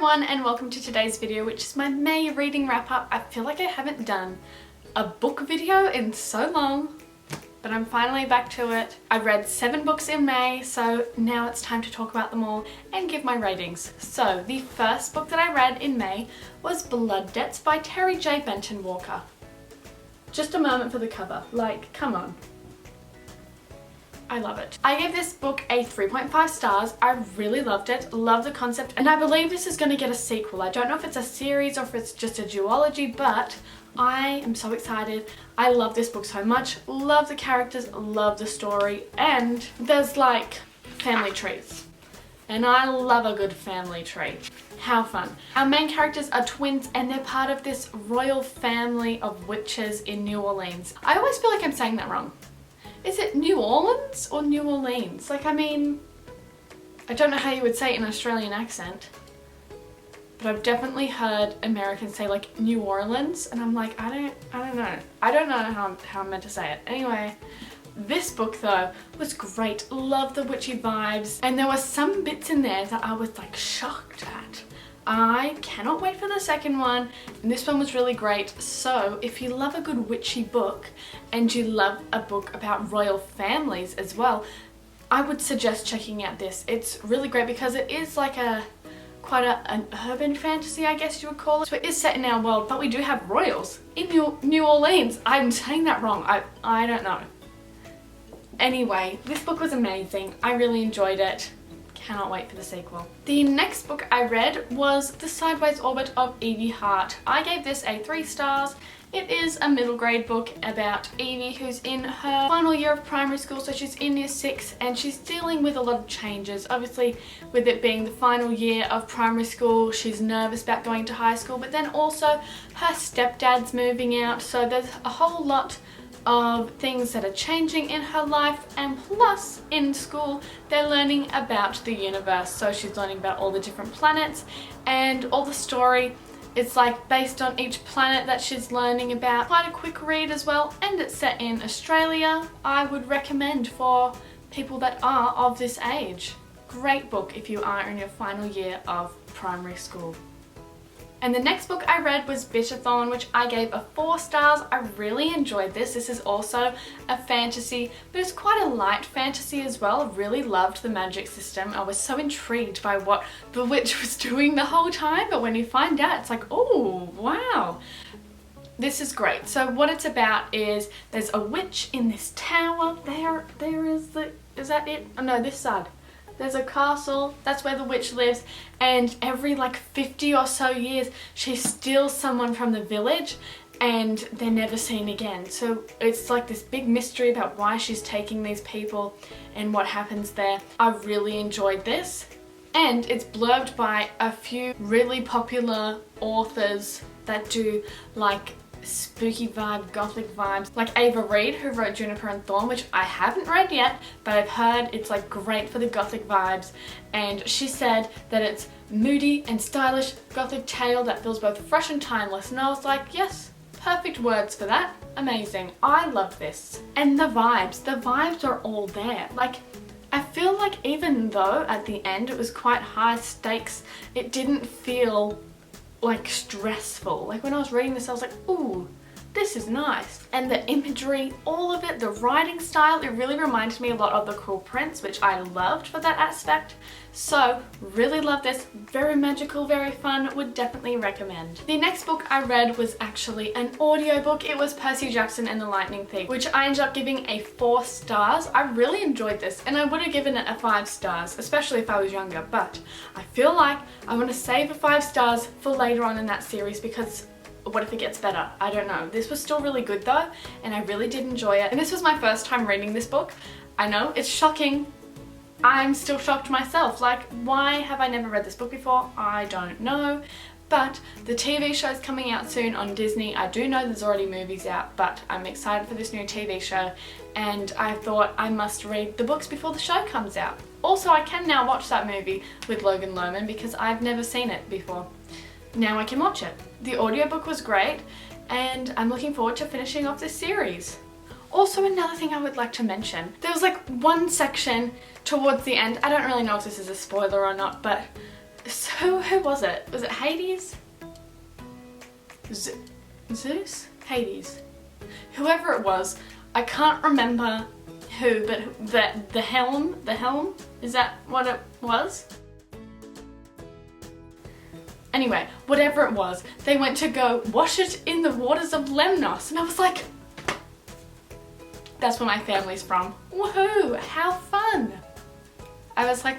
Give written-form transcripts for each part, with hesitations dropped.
everyone and welcome to today's video, which is my May reading wrap up. I feel like I haven't done a book video in so long, but I'm finally back to it. I read 7 books in May, so now it's time to talk about them all and give my ratings. So the first book that I read in May was Blood Debts by Terry J. Benton Walker. Just a moment for the cover, like, come on. I love it. I gave this book a 3.5 stars. I really loved it, love the concept, and I believe this is going to get a sequel. I don't know if it's a series or if it's just a duology, but I am so excited. I love this book so much, love the characters, love the story, and there's like family trees. And I love a good family tree. How fun. Our main characters are twins and they're part of this royal family of witches in New Orleans. I always feel like I'm saying that wrong. Is it New Orleans or New Orleans? Like, I mean, I don't know how you would say it in an Australian accent, but I've definitely heard Americans say like New Orleans, and I'm like, I don't know. I don't know how I'm meant to say it. Anyway, this book though was great. Love the witchy vibes, and there were some bits in there that I was like shocked at. I cannot wait for the second one, and this one was really great. So if you love a good witchy book and you love a book about royal families as well, I would suggest checking out this. It's really great because it is like quite an urban fantasy, I guess you would call it. So it is set in our world, but we do have royals in New Orleans. I'm saying that wrong. I don't know. Anyway, this book was amazing. I really enjoyed it. Cannot wait for the sequel. The next book I read was The Sideways Orbit of Evie Hart. I gave this a 3 stars. It is a middle grade book about Evie, who's in her final year of primary school, so she's in year 6 and she's dealing with a lot of changes. Obviously, with it being the final year of primary school, she's nervous about going to high school, but then also her stepdad's moving out, so there's a whole lot of things that are changing in her life, and plus in school they're learning about the universe. So she's learning about all the different planets and all the story. It's like based on each planet that she's learning about. Quite a quick read as well, and it's set in Australia. I would recommend for people that are of this age. Great book if you are in your final year of primary school. And the next book I read was Bitterthorn, which I gave a 4 stars. I really enjoyed this. This is also a fantasy, but it's quite a light fantasy as well. I really loved the magic system. I was so intrigued by what the witch was doing the whole time, but when you find out, it's like, oh, wow. This is great. So what it's about is there's a witch in this tower. Is that it? Oh no, this side. There's a castle, that's where the witch lives, and every like 50 or so years she steals someone from the village and they're never seen again. So it's like this big mystery about why she's taking these people and what happens there. I really enjoyed this, and it's blurbed by a few really popular authors that do like spooky vibe, gothic vibes, like Ava Reid, who wrote Juniper and Thorn, which I haven't read yet, but I've heard it's like great for the gothic vibes, and she said that it's moody and stylish gothic tale that feels both fresh and timeless, and I was like, yes, perfect words for that. Amazing. I love this. And the vibes are all there. Like, I feel like even though at the end it was quite high stakes, it didn't feel like stressful. Like when I was reading this I was like, ooh, this is nice. And the imagery, all of it, the writing style, it really reminded me a lot of The Cruel Prince, which I loved for that aspect. So really love this. Very magical, very fun, would definitely recommend. The next book I read was actually an audiobook. It was Percy Jackson and the Lightning Thief, which I ended up giving a 4 stars. I really enjoyed this, and I would have given it a 5 stars, especially if I was younger, but I feel like I want to save a 5 stars for later on in that series because what if it gets better? I don't know. This was still really good though, and I really did enjoy it. And this was my first time reading this book. I know, it's shocking. I'm still shocked myself. Like, why have I never read this book before? I don't know. But the TV show's coming out soon on Disney. I do know there's already movies out, but I'm excited for this new TV show, and I thought I must read the books before the show comes out. Also, I can now watch that movie with Logan Lerman because I've never seen it before. Now I can watch it. The audiobook was great, and I'm looking forward to finishing off this series. Also, another thing I would like to mention, there was like one section towards the end, I don't really know if this is a spoiler or not, but So who was it? Was it Hades? Zeus? Hades. Whoever it was, I can't remember who, but the helm, is that what it was? Anyway, whatever it was, they went to go wash it in the waters of Lemnos, and I was like, that's where my family's from. Woohoo, how fun! I was like,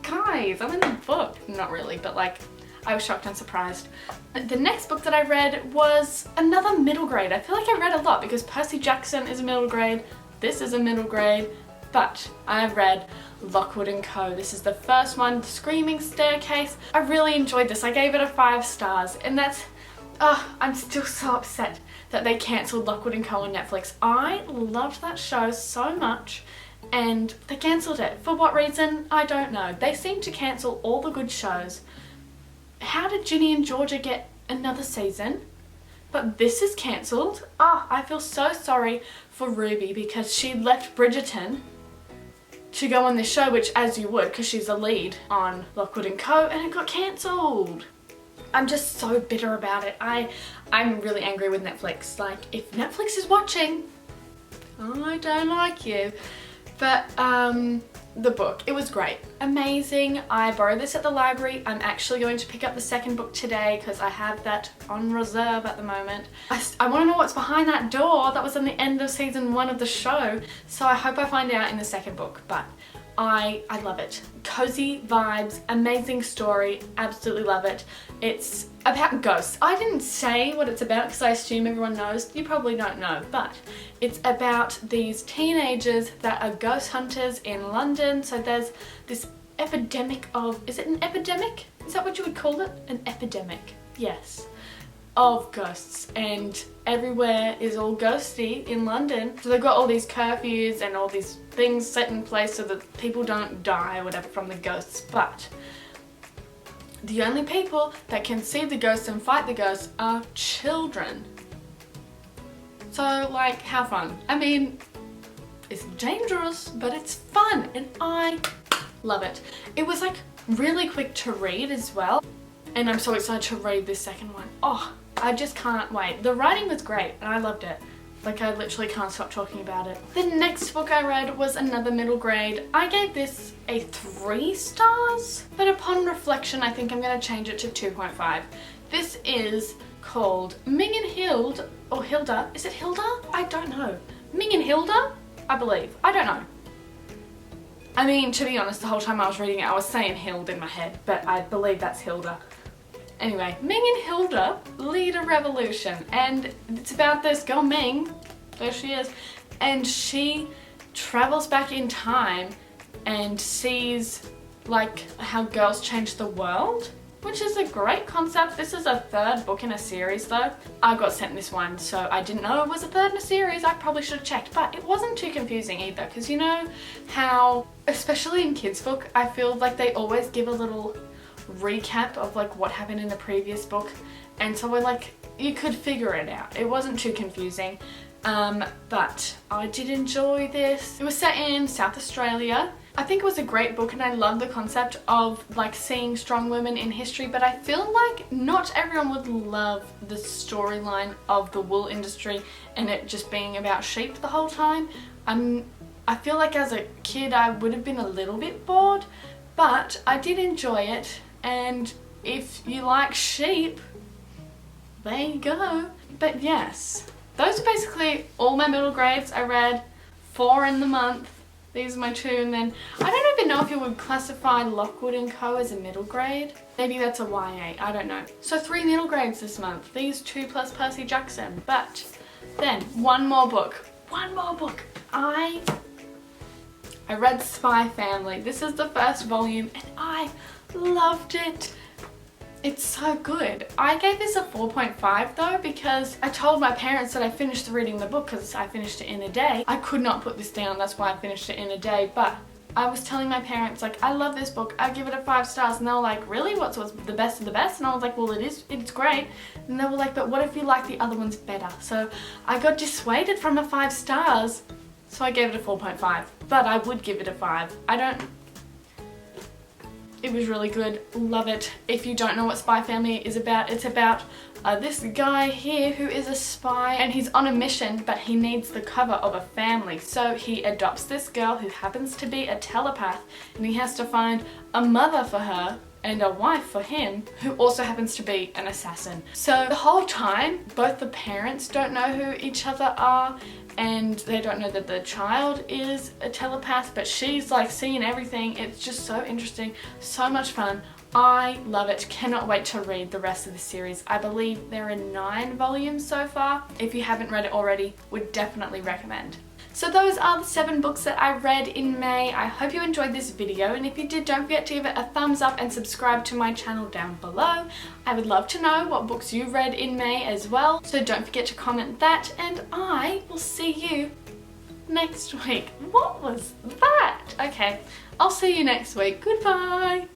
guys, I'm in the book. Not really, but like, I was shocked and surprised. The next book that I read was another middle grade. I feel like I read a lot because Percy Jackson is a middle grade, this is a middle grade, but I read Lockwood & Co. This is the first one, The Screaming Staircase. I really enjoyed this. I gave it a 5 stars, and that's, I'm still so upset that they cancelled Lockwood & Co. on Netflix. I loved that show so much, and they cancelled it. For what reason? I don't know. They seem to cancel all the good shows. How did Ginny and Georgia get another season? But this is cancelled. I feel so sorry for Ruby because she left Bridgerton to go on this show, which as you would, because she's a lead on Lockwood & Co. and it got cancelled. I'm just so bitter about it. I'm really angry with Netflix. Like, if Netflix is watching, I don't like you. But the book, it was great. Amazing. I borrowed this at the library. I'm actually going to pick up the second book today because I have that on reserve at the moment. I want to know what's behind that door that was in the end of season 1 of the show, so I hope I find out in the second book. But I love it. Cozy vibes, amazing story, absolutely love it. It's about ghosts. I didn't say what it's about because I assume everyone knows. You probably don't know, but it's about these teenagers that are ghost hunters in London. So there's this epidemic of, is it an epidemic? Is that what you would call it? An epidemic, yes, of ghosts, and everywhere is all ghosty in London. So they've got all these curfews and all these things set in place so that people don't die or whatever from the ghosts, but the only people that can see the ghosts and fight the ghosts are children. So like, how fun. I mean, it's dangerous, but it's fun and I love it. It was like really quick to read as well, and I'm so excited to read this second one. I just can't wait. The writing was great and I loved it. Like, I literally can't stop talking about it. The next book I read was another middle grade. I gave this a 3 stars, but upon reflection, I think I'm gonna change it to 2.5. This is called Ming and Hilde, or Hilda. Is it Hilda? I don't know. Ming and Hilda, I believe. I don't know. I mean, to be honest, the whole time I was reading it, I was saying Hilde in my head, but I believe that's Hilda. Anyway, Ming and Hilde lead a revolution, and it's about this girl Ming, there she is, and she travels back in time and sees like how girls change the world, which is a great concept. This is a 3rd book in a series though. I got sent this one, so I didn't know it was a 3rd in a series. I probably should have checked, but it wasn't too confusing either, because you know how, especially in kids' book, I feel like they always give a little recap of like what happened in the previous book, and so we're like, you could figure it out. It wasn't too confusing, but I did enjoy this. It was set in South Australia. I think it was a great book and I love the concept of like seeing strong women in history, but I feel like not everyone would love the storyline of the wool industry and it just being about sheep the whole time. I feel like as a kid I would have been a little bit bored, but I did enjoy it, and if you like sheep, there you go. But yes, those are basically all my middle grades. I read 4 in the month. These are my 2, and then I don't even know if you would classify Lockwood & Co. as a middle grade. Maybe that's a YA, I don't know. So 3 middle grades this month. These 2 plus Percy Jackson. But then one more book. I read Spy Family. This is the 1st volume and I loved it. It's so good. I gave this a 4.5 though, because I told my parents that I finished reading the book because I finished it in a day. I could not put this down, that's why I finished it in a day, but I was telling my parents, like, I love this book, I give it a 5 stars, and they were like, really? What's the best of the best? And I was like, well, it's great. And they were like, but what if you like the other ones better? So I got dissuaded from a 5 stars, so I gave it a 4.5, but I would give it a 5. It was really good. Love it. If you don't know what Spy Family is about, it's about this guy here who is a spy and he's on a mission, but he needs the cover of a family. So he adopts this girl who happens to be a telepath, and he has to find a mother for her and a wife for him who also happens to be an assassin. So the whole time, both the parents don't know who each other are, and they don't know that the child is a telepath, but she's like seeing everything. It's just so interesting, so much fun. I love it. Cannot wait to read the rest of the series. I believe there are 9 volumes so far. If you haven't read it already, would definitely recommend. So those are the 7 books that I read in May. I hope you enjoyed this video, and if you did, don't forget to give it a thumbs up and subscribe to my channel down below. I would love to know what books you read in May as well, so don't forget to comment that, and I will see you next week. What was that? Okay, I'll see you next week. Goodbye!